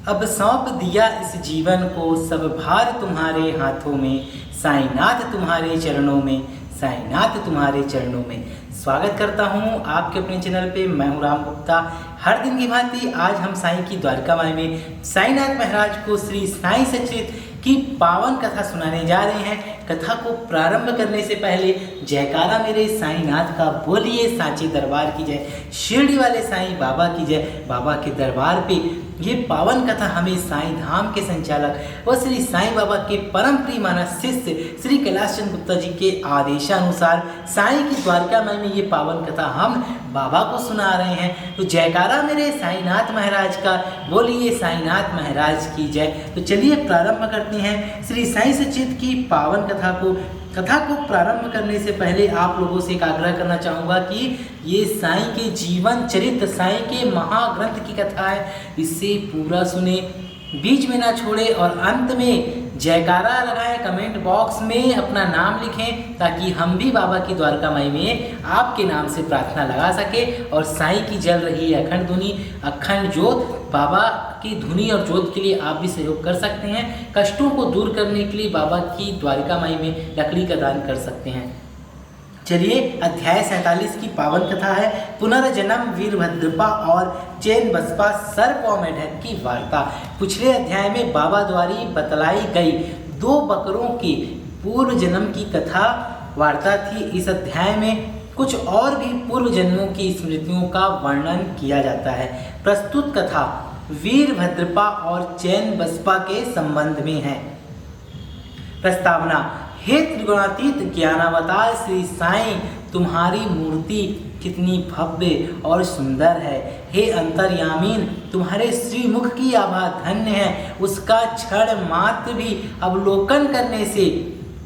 अब सौंप दिया इस जीवन को, सब भार तुम्हारे हाथों में, साईनाथ तुम्हारे चरणों में, साईनाथ तुम्हारे चरणों में। स्वागत करता हूं आपके अपने चैनल पे। मैं हूं राम गुप्ता। हर दिन की भांति आज हम साईं की द्वारका माई में साईनाथ महाराज को श्री साईं सचरित की पावन कथा सुनाने जा रहे हैं। कथा को प्रारंभ करने से पहले जयकारा मेरे साईनाथ का बोलिए, सांची दरबार की जय, शिरडी वाले साईं बाबा की जय। बाबा के दरबार पे ये पावन कथा हमें साईं धाम के संचालक व श्री साईं बाबा के परम प्रिय मानस शिष्य श्री कैलाश चंद्र गुप्ता जी के आदेशानुसार साईं की द्वारका माई में ये पावन कथा हम बाबा को सुना रहे हैं। तो जयकारा मेरे साईनाथ महाराज का बोलिए, साईनाथ महाराज की जय। तो चलिए प्रारंभ करते हैं श्री साईं सचरित की पावन कथा को प्रारंभ करने से पहले आप लोगों से एक आग्रह करना चाहूँगा कि ये साईं के जीवन चरित्र, साईं के महाग्रंथ की कथा है, इसे पूरा सुने, बीच में ना छोड़े और अंत में जयकारा लगाएं। कमेंट बॉक्स में अपना नाम लिखें ताकि हम भी बाबा की द्वारका माई में आपके नाम से प्रार्थना लगा सके और साईं की जल रही अखंड धुनी, अखंड ज्योत, बाबा की धुनी और ज्योत के लिए आप भी सहयोग कर सकते हैं। कष्टों को दूर करने के लिए बाबा की द्वारका माई में लकड़ी का दान कर सकते हैं। चलिए अध्याय 47 की पावन कथा है पुनर्जन्म वीरभद्रपा और चैन बसपा सर्प और मेढक की वार्ता। पिछले अध्याय में बाबा द्वारी बतलाई गई 2 बकरों की पूर्व जन्म की कथा वार्ता थी। इस अध्याय में कुछ और भी पूर्व जन्मों की स्मृतियों का वर्णन किया जाता है। प्रस्तुत कथा वीरभद्रपा और चैन बसपा के संबंध में है। प्रस्तावना। हे त्रिगुणातीत ज्ञानावतार श्री साईं, तुम्हारी मूर्ति कितनी भव्य और सुंदर है। हे अंतर्यामीन, तुम्हारे श्रीमुख की आभा धन्य है। उसका क्षण मात्र भी अवलोकन करने से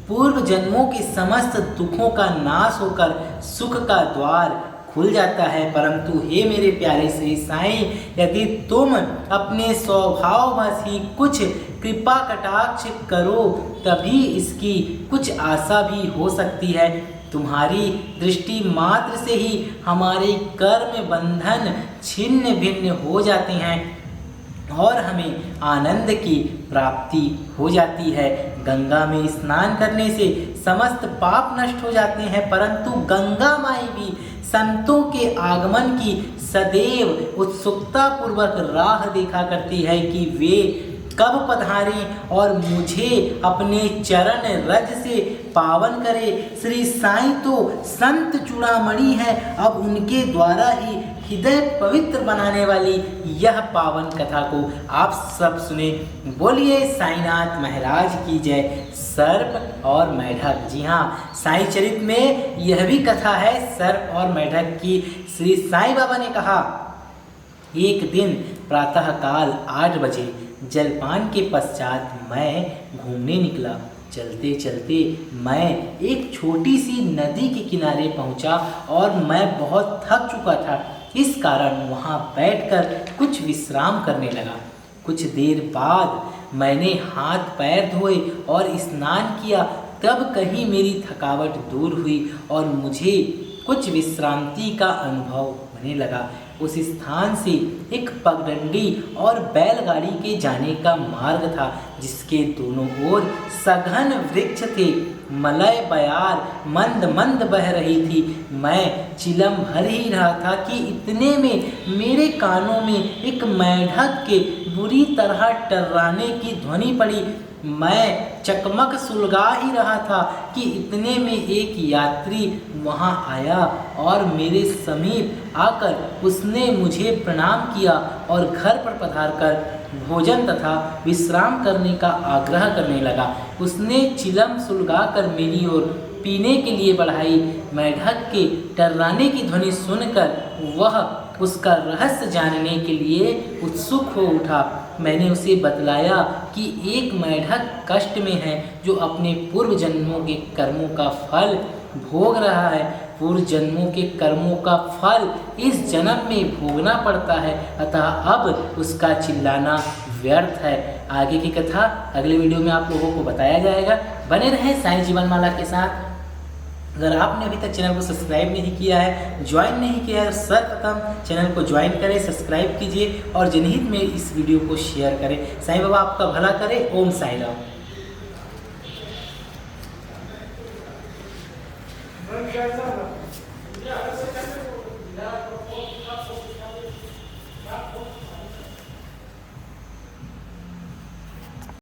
पूर्व जन्मों के समस्त दुखों का नाश होकर सुख का द्वार खुल जाता है। परंतु हे मेरे प्यारे श्री साईं, यदि तुम अपने स्वभाववश ही कुछ कृपा कटाक्ष करो तभी इसकी कुछ आशा भी हो सकती है। तुम्हारी दृष्टि मात्र से ही हमारे कर्म बंधन छिन्न भिन्न हो जाते हैं और हमें आनंद की प्राप्ति हो जाती है। गंगा में स्नान करने से समस्त पाप नष्ट हो जाते हैं, परंतु गंगा माई भी संतों के आगमन की सदैव उत्सुकता पूर्वक राह देखा करती है कि वे कब पधारें और मुझे अपने चरण रज से पावन करे। श्री साईं तो संत चूड़ामणि है, अब उनके द्वारा ही हृदय पवित्र बनाने वाली यह पावन कथा को आप सब सुने। बोलिए साईनाथ महाराज की जय। सर्प और मेढक। जी हाँ, साईं चरित में यह भी कथा है सर्प और मेढक की। श्री साईं बाबा ने कहा, एक दिन प्रातः काल 8 बजे जलपान के पश्चात मैं घूमने निकला। चलते चलते मैं एक छोटी सी नदी के किनारे पहुंचा और मैं बहुत थक चुका था। इस कारण वहां बैठकर कुछ विश्राम करने लगा। कुछ देर बाद मैंने हाथ पैर धोए और स्नान किया। तब कहीं मेरी थकावट दूर हुई और मुझे कुछ विश्रांति का अनुभव होने लगा। उस स्थान से एक पगडंडी और बैलगाड़ी के जाने का मार्ग था, जिसके दोनों ओर सघन वृक्ष थे। मलय बयार मंद मंद बह रही थी। मैं चिलम भर ही रहा था कि इतने में मेरे कानों में एक मेढक के बुरी तरह टर्राने की ध्वनि पड़ी। मैं चकमक सुलगा ही रहा था कि इतने में एक यात्री वहां आया और मेरे समीप आकर उसने मुझे प्रणाम किया और घर पर पधारकर भोजन तथा विश्राम करने का आग्रह करने लगा। उसने चिलम सुलगाकर मेरी ओर पीने के लिए बढ़ाई। मेढक के टर्राने की ध्वनि सुनकर वह उसका रहस्य जानने के लिए उत्सुक हो उठा। मैंने उसे बतलाया कि एक मेढक कष्ट में है जो अपने पूर्व जन्मों के कर्मों का फल भोग रहा है। पूर्व जन्मों के कर्मों का फल इस जन्म में भोगना पड़ता है, अतः अब उसका चिल्लाना व्यर्थ है। आगे की कथा अगले वीडियो में आप लोगों को बताया जाएगा। बने रहें साईं जीवन माला के साथ। अगर आपने अभी तक चैनल को सब्सक्राइब नहीं किया है, ज्वाइन नहीं किया है, तो सर्वप्रथम चैनल को ज्वाइन करें, सब्सक्राइब कीजिए और जनहित में इस वीडियो को शेयर करें। साईं बाबा आपका भला करे। ओम साईं राम।